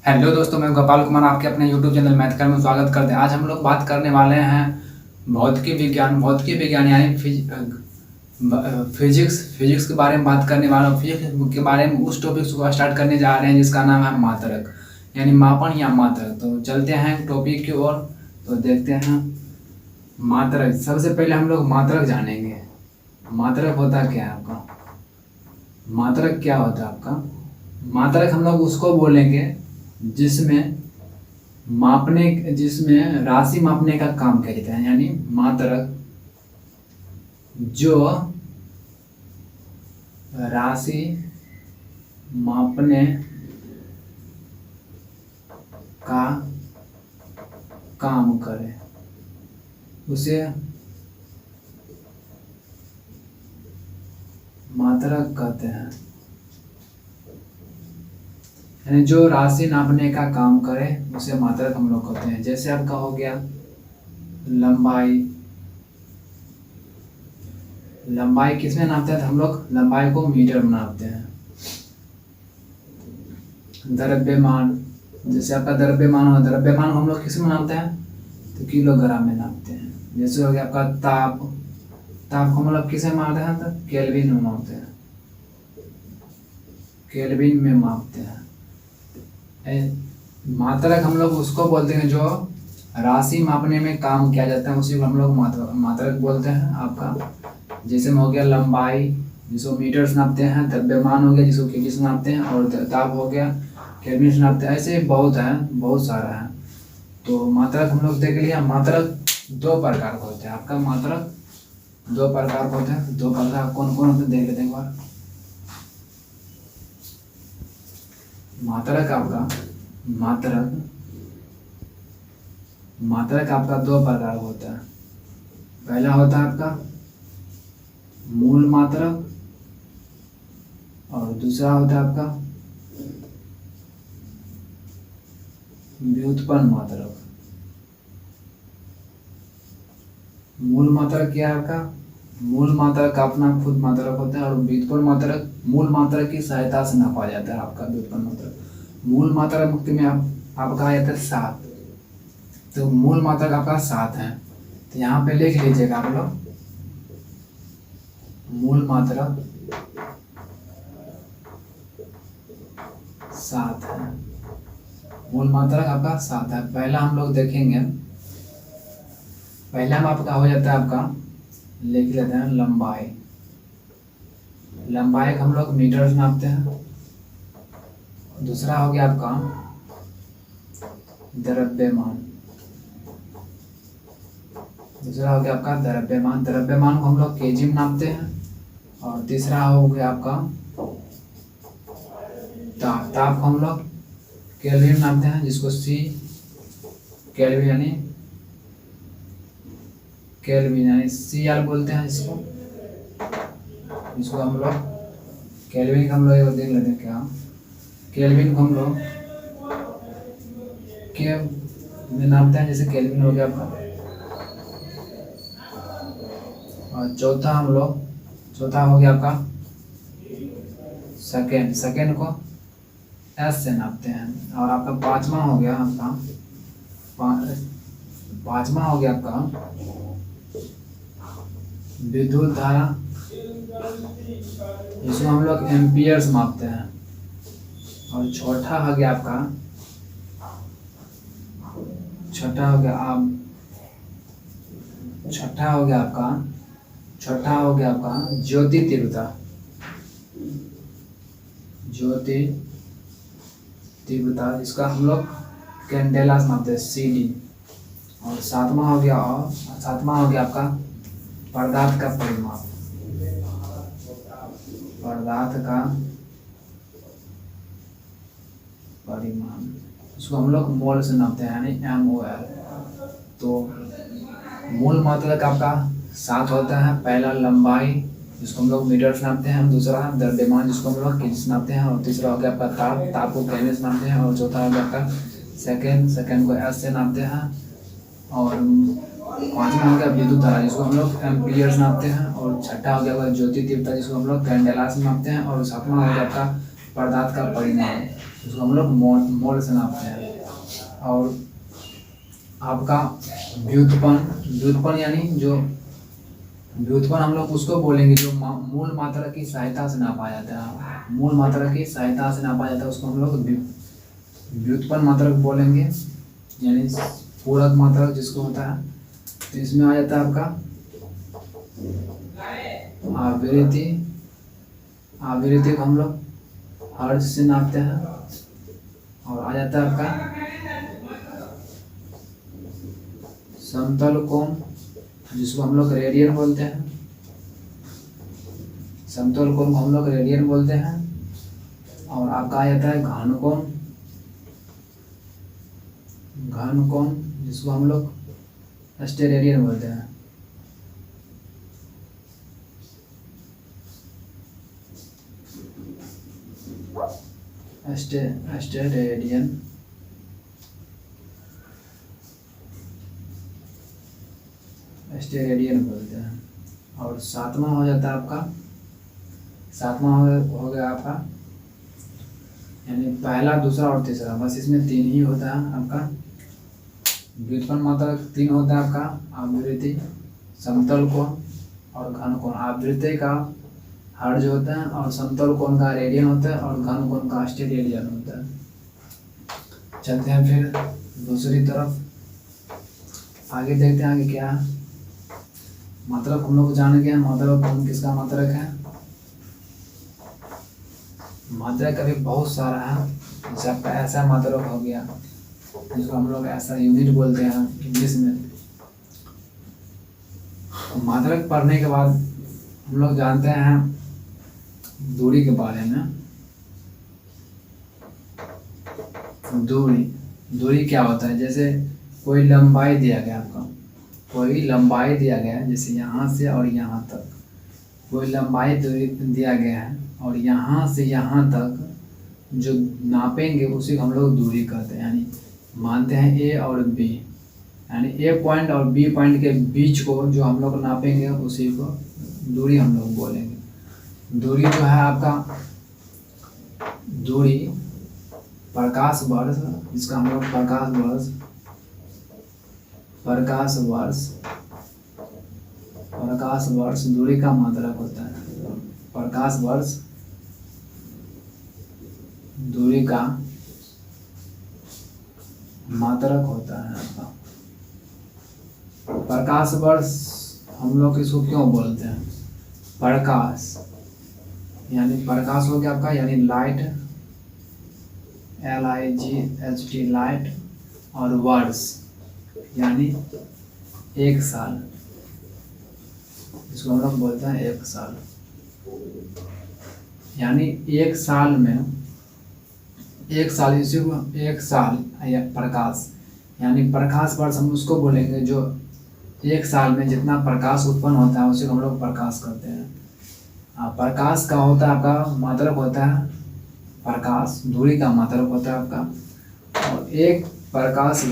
Hello दोस्तों, मैं गोपाल कुमार आपके अपने यूट्यूब चैनल मैथकर में स्वागत करते हैं। आज हम लोग बात करने वाले हैं भौतिकी विज्ञान यानी फिजिक्स के बारे में बात करने वाला हूँ। फिजिक्स के बारे में उस टॉपिक को स्टार्ट करने जा रहे हैं जिसका नाम है मात्रक यानी मापन या मात्रक। तो चलते हैं टॉपिक की ओर। तो देखते हैं मात्रक। सबसे पहले हम लोग मात्रक जानेंगे। मात्रक होता क्या है आपका? मात्रक क्या होता है आपका? मात्रक हम लोग उसको बोलेंगे जिसमें राशि मापने का काम किया जाता है। यानी मात्रक जो राशि मापने का काम करे उसे मात्रक कहते हैं। यानी जो राशि नापने का काम करे उसे मात्रक हम लोग कहते हैं। जैसे आपका हो गया लंबाई किसमें नापते हैं? तो हम लोग लंबाई को मीटर में नापते हैं। द्रव्यमान, जैसे आपका द्रव्यमान को हम लोग किसमें नापते हैं? तो किलोग्राम में नापते हैं। जैसे हो गया आपका ताप को हम लोग किसे मापते हैं? तो केल्विन में मापते हैं। केल्विन में मापते हैं। मात्रक हम लोग उसको बोलते हैं जो राशि मापने में काम किया जाता है, उसी को हम लोग मात्रक बोलते हैं आपका। जैसे में हो गया लंबाई जिसको मीटर से नापते हैं, द्रव्यमान हो गया जिसको केजी से नापते हैं, और ताप हो गया केल्विन से नापते हैं। ऐसे बहुत हैं, बहुत सारा है। तो मात्रक हम लोग देख लिया। मात्रक दो प्रकार के होते हैं। आपका मात्रक दो प्रकार के होते हैं। दो प्रकार कौन कौन होते हैं देख लेते हैं एक बार। मात्रक आपका दो प्रकार का होता है। पहला होता है आपका मूल मात्रक और दूसरा होता है आपका व्युत्पन्न मात्रक। मूल मात्रक क्या है आपका? मूल मात्रक का अपना खुद मात्रक होता है, और व्युत्पन्न मात्रक मूल मात्रक की सहायता से नापा जाता है। आपका व्युत्पन्न मात्रक मूल मात्रक मुक्ति में आपका आ जाता है 7। तो मूल मात्रक आपका 7 है। तो यहाँ पे लिख लीजिएगा आप लोग मूल मात्रक 7 है। मूल मात्रक आपका 7 है। पहला हम लोग देखेंगे। पहला में आपका हो जाता है आपका, लिख लेते हैं लंबाई को हम लोग मीटर से नापते हैं। दूसरा हो गया आपका द्रव्यमान। द्रव्यमान को हम लोग केजी में नापते हैं। और तीसरा हो गया आपका ताप को हम लोग केल्विन में नापते हैं, जिसको केल्विन यानी CR बोलते हैं इसको हम लोग केल्विन को हम लोग देख लेते हैं क्या। केल्विन को हम लोग के में नापते हैं। जैसे केल्विन हो गया आपका। और चौथा हो गया आपका सेकेंड को S से नापते हैं। और आपका पांचवा हो गया आपका विद्युत धारा, जिसको हम लोग एम्पियर से मापते हैं। और छठा हो गया आपका ज्योति तीव्रता, जिसका हम लोग कैंडेला से मापते हैं, CD। और सातवां हो गया आपका पदार्थ का परिमाप। इसको हम लोग मोल से नापते हैं, यानी MOL। तो मूल मात्रक आपका 7 होता है। पहला लंबाई जिसको हम लोग मीटर से नापते हैं। दूसरा द्रव्यमान जिसको हम लोग केजी से नापते हैं। और तीसरा हो गया आपका ताप को केल्विन से नापते हैं। और चौथा हो गया आपका सेकेंड को S से नापते हैं। और पांचवा हो गया विद्युत धारा, जिसको हम लोग एम्पियर से नापते हैं। और छठा हो गया ज्योति तीव्रता, जिसको हम लोग कैंडेला से नापते हैं। और सातवां हो गया आपका पदार्थ का परिमाण, जिसको हम लोग मोल से नापते हैं। और आपका व्युत्पन्न यानी जो व्युत्पन्न हम लोग उसको बोलेंगे जो मूल मात्रा की सहायता से नापा जाता है। मूल मात्रा की सहायता से नापा जाता है उसको हम लोग व्युत्पन्न मात्रक बोलेंगे, यानी पूरक मात्रक जिसको होता है। तो इसमें आ जाता है आपका आवृत्ति को हम लोग हर्ट्ज से नापते हैं। और आ जाता है आपका समतल कोण जिसको हम लोग रेडियन बोलते हैं। समतल कोण को हम लोग रेडियन बोलते हैं। और आपका आ जाता है घन कोण जिसको हम लोग स्टेरेडियन बोलते हैं। स्टेरेडियन बोलते हैं। और सातवां हो जाता है आपका, हो गया आपका यानी पहला, दूसरा और तीसरा, बस इसमें 3 ही होता है आपका। व्युत्पन्न मात्रक 3 होता है आपका, आवृत्ति, समतल कोण और घन कोण। आवृत्ति का हर्ट्ज होता है और समतल कोण का रेडियन होता है और घन कोण का स्टेरेडियन होता है। चलते हैं फिर दूसरी तरफ, आगे देखते हैं आगे क्या है। मात्रक हम लोग जान गए, मात्रक कोण किसका मात्रक है। मात्रक अभी बहुत सारा है, जैसे आपका ऐसा मात्रक हो गया जिसको हम लोग ऐसा यूनिट बोलते हैं इंग्लिश में। मात्रक पढ़ने के बाद हम लोग जानते हैं दूरी के बारे में। दूरी क्या होता है, जैसे कोई लंबाई दिया गया आपका, कोई लंबाई दिया गया है, जैसे यहाँ से और यहाँ तक कोई लंबाई दिया गया है और यहाँ से यहाँ तक जो नापेंगे उसी को हम लोग दूरी कहते हैं। यानी मानते हैं ए और बी, यानी ए पॉइंट और बी पॉइंट के बीच को जो हम लोग नापेंगे उसी को दूरी हम लोग बोलेंगे। दूरी जो है आपका, दूरी प्रकाश वर्ष, जिसका हम लोग प्रकाश वर्ष दूरी का मात्रक होता है। प्रकाश वर्ष दूरी का मात्रक होता है आपका। प्रकाश वर्ष हम लोग इसको क्यों बोलते हैं, प्रकाश यानी प्रकाश हो गया आपका, यानी लाइट, LIGHT लाइट, और वर्ष यानी 1 साल, इसको हम लोग बोलते हैं 1 साल। यानी 1 साल में, 1 साल इसी को 1 साल या प्रकाश, यानी प्रकाश वर्ष हम उसको बोलेंगे जो 1 साल में जितना प्रकाश उत्पन्न होता है उसे हम लोग प्रकाश करते हैं। प्रकाश का होता है आपका मात्रक होता है, प्रकाश दूरी का मात्रक होता है आपका। और 1 प्रकाश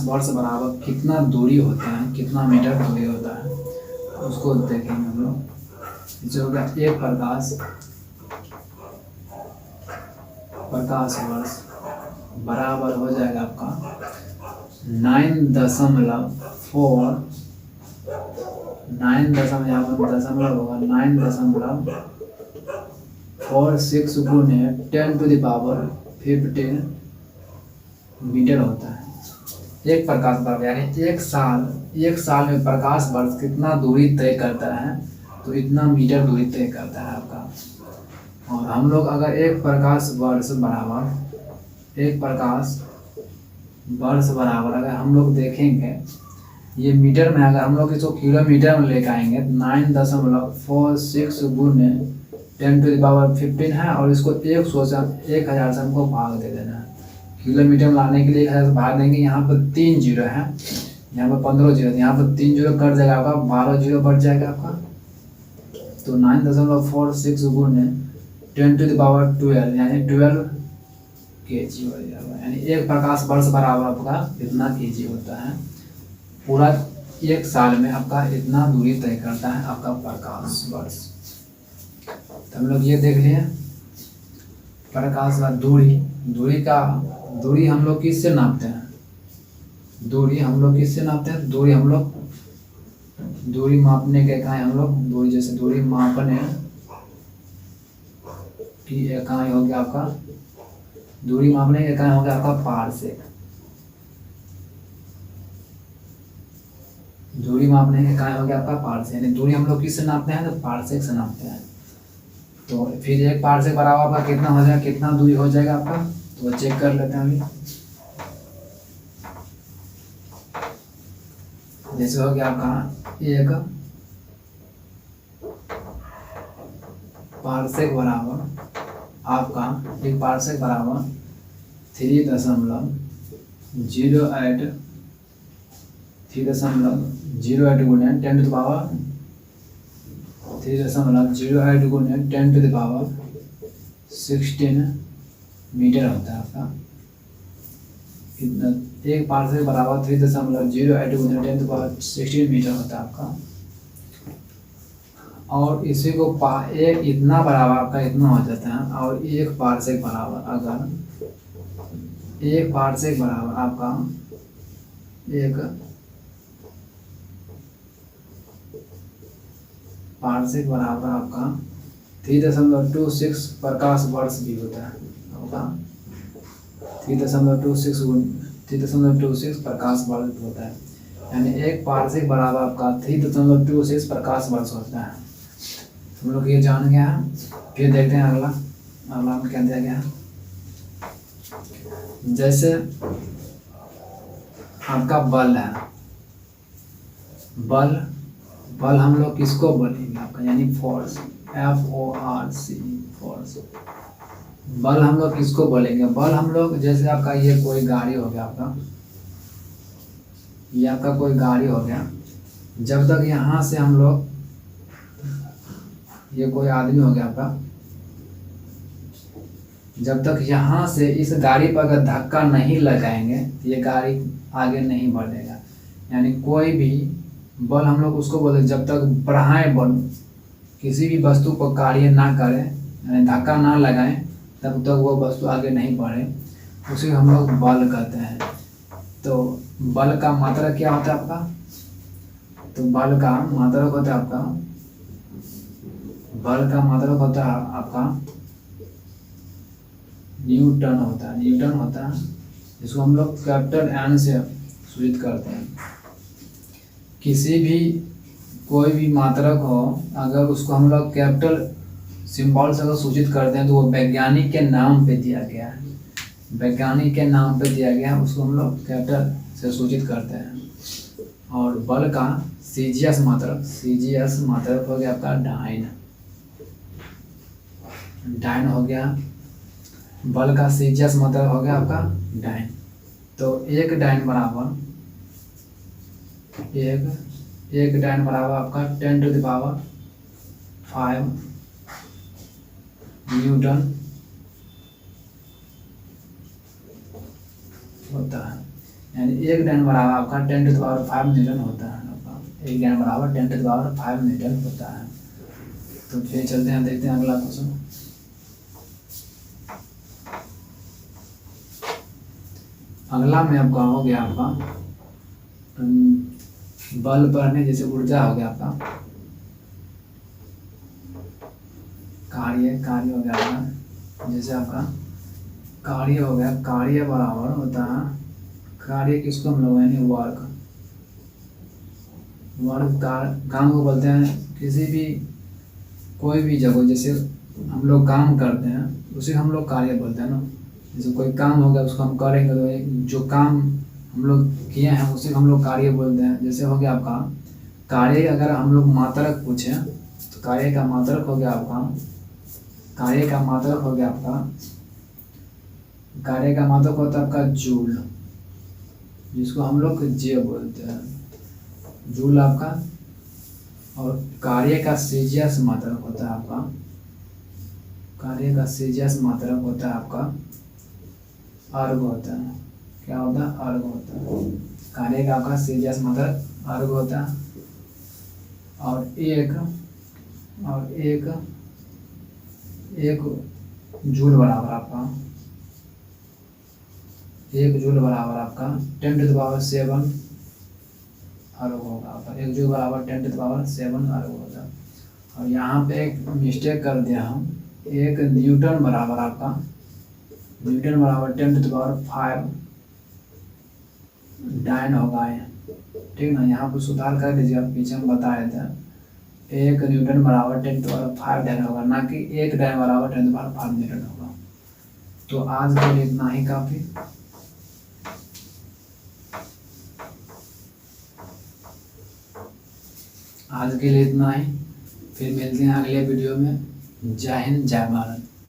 वर्ष बराबर कितना दूरी होता है, कितना मीटर दूरी होता है उसको देखेंगे हम लोग। जो होगा 1 प्रकाश वर्ष बराबर हो जाएगा आपका 9.46 गुने 10⁻15 मीटर होता है। 1 प्रकाश वर्ष यानी 1 साल में प्रकाश वर्ष कितना दूरी तय करता है, तो इतना मीटर दूरी तय करता है आपका। और हम लोग अगर 1 प्रकाश वर्ष बराबर अगर हम लोग देखेंगे, ये मीटर में अगर हम लोग इसको किलोमीटर में लेकर आएंगे, 9.46 गुने 10⁻15 है और इसको 1000 से हमको भाग दे देना है। किलोमीटर में लाने के लिए 1000 से भाग देंगे। यहाँ पर 3 जीरो है, यहाँ पर 15 जीरो, यहाँ पर 3 जीरो कट जाएगा आपका, 12 जीरो बढ़ जाएगा आपका। तो 9.46 गुने 10⁻12 यानी 12 kg हो जाएगा। यानी 1 प्रकाश वर्ष बराबर आपका इतना kg होता है। पूरा 1 साल में आपका इतना दूरी तय करता है आपका प्रकाश वर्ष। तो हम लोग ये देख लिए। प्रकाश का दूरी हम लोग किससे नापते हैं? दूरी हम लोग किससे नापते हैं? दूरी मापने के इकाई हम लोग जैसे दूरी मापने की इकाई हो गया आपका, दूरी मापने की इकाई हो गया आपका पारसेक। दूरी मापने की इकाई हो गया आपका पारसेक, यानी दूरी हम लोग किससे नापते हैं? तो पारसेक से नापते हैं। तो फिर एक पारसेक बराबर आपका कितना हो जाएगा, कितना दूरी हो जाएगा आपका, तो चेक कर लेते हैं अभी। जैसे हो गया आपका एक पारसेक बराबर आपका 3.08 गुने 10 टू द पावर 3.08 गुने 10 टू द पावर 16 मीटर होता है आपका। कितना? एक पारसेक बराबर 3.08 गुने 10 टू द पावर 16 मीटर होता है आपका। और इसी को एक इतना बराबर आपका इतना हो जाता है। और एक पारसेक बराबर आपका एक पारसेक बराबर आपका 3.26 प्रकाश वर्ष भी होता है आपका। 3.26 प्रकाश वर्ष होता है, यानी एक पारसेक बराबर आपका 3.26 प्रकाश वर्ष होता है। हम लोग ये जान गया है। फिर देखते हैं अगला में क्या दिया गया है। जैसे आपका बल है, बल हम लोग किसको बोलेंगे आपका, यानी फोर्स, FORCE फोर्स। बल हम लोग किसको बोलेंगे? बल हम लोग जैसे आपका ये कोई गाड़ी हो गया आपका, ये आपका कोई गाड़ी हो गया। जब तक यहाँ से हम लोग, ये कोई आदमी हो गया आपका, जब तक यहाँ से इस गाड़ी पर अगर धक्का नहीं लगाएंगे तो ये गाड़ी आगे नहीं बढ़ेगा। यानी कोई भी बल हम लोग उसको बोलते, जब तक बढ़ाएं बल, किसी भी वस्तु पर कार्य ना करें, यानी धक्का ना लगाएं, तब तक वो वस्तु आगे नहीं बढ़े, उसे हम लोग बल कहते हैं। तो बल का मात्रा क्या होता है आपका? तो बल का मात्रक होता है आपका न्यूटन होता है, जिसको हम लोग कैपिटल N से सूचित करते हैं। किसी भी कोई भी मात्रक हो, अगर उसको हम लोग कैपिटल सिंबल से अगर सूचित करते हैं तो वो वैज्ञानिक के नाम पे दिया गया है, उसको हम लोग कैपिटल से सूचित करते हैं। और बल का CGS मात्रक हो गया आपका डाइन हो गया। बल का CGS मात्रक हो गया आपका डाइन। तो एक डाइन बराबर आपका 10 टू द पावर 5 न्यूटन होता है। यानी एक डाइन बराबर आपका 10 टू द पावर 5 न्यूटन होता है आपका। एक डाइन बराबर 10 टू द पावर 5 न्यूटन होता है। तो फिर चलते हैं, देखते हैं अगला क्वेश्चन। अगला में आपका हो गया आपका बल बढ़ने, जैसे ऊर्जा हो गया आपका, कार्य हो गया आपका। जैसे आपका कार्य हो गया, कार्य बराबर होता है, कार्य किसको हम लोग यानी वर्क काम को बोलते हैं। किसी भी कोई भी जगह जैसे हम लोग काम करते हैं उसे हम लोग कार्य बोलते हैं ना। जैसे कोई काम हो गया उसको हम करेंगे तो जो काम हम लोग किए हैं उसे हम लोग कार्य बोलते हैं। जैसे हो गया आपका कार्य, अगर हम लोग मात्रक पूछें तो कार्य का मात्रक हो गया आपका होता है आपका जूल, जिसको हम लोग जे बोलते हैं, जूल आपका। और कार्य का CGS मात्रक होता है आपका, अर्ग होता है। क्या होता है? अर्ग होता है। कार्य का आपका CGS मात्रक अर्ग होता है। और जूल बराबर आपका 1 जूल बराबर आपका 10⁷ अर्ग होगा आपका। 1 जूल बराबर 10⁷ अर्ग होगा। और यहाँ पे एक मिस्टेक कर दिया हम, 1 न्यूटन बराबर आपका 10⁵ डाइन होगा ये, ठीक ना। यहाँ पर सुधार कर लीजिएगा, पीछे हम बताए थे 1 न्यूटन बराबर 10⁵ डाइन होगा, ना कि 1 डाइन बराबर 10⁵ न्यूटन होगा। तो आज के लिए इतना ही काफ़ी। आज के लिए इतना ही, फिर मिलते हैं अगले वीडियो में। जय हिंद, जय भारत।